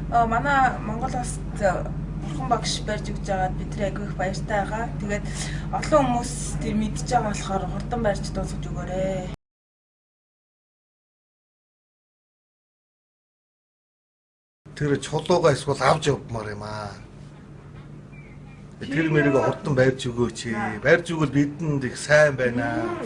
Манай Монголоос бурхан багш барьж өгч байгаад бидний айгүй их баяртай байгаа. Тэгээд олон хүмүүс тэр мэдж байгаа болохоор хурдан барьж дуусгаж өгөөрэй. Тэр чулууга эсвэл авч явмаар юм аа. Тэр мэрийг хурдан барьж өгөөч. Барьж өгвөл бидэнд их сайн байна.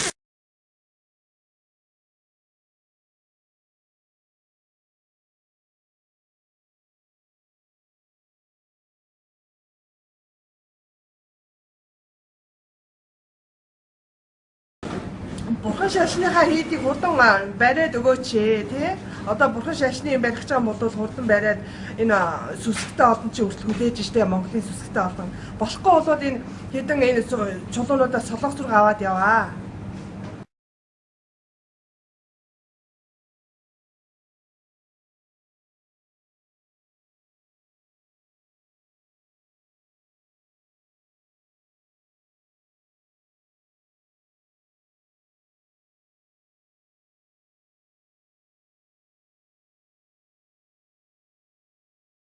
Бурхан шашныхаа хийдийг хурдан бариад өгөөч тий. Одоо бурхан шашны юм барих гэж байгаа бол хурдан бариад энэ сүсгтэй олон чи өрсөл хүлээж штэ Монголын сүсгтэй олон. Болохгүй бол энэ хэдэн энэ чулуунуудаа солонгос руу аваад яваа.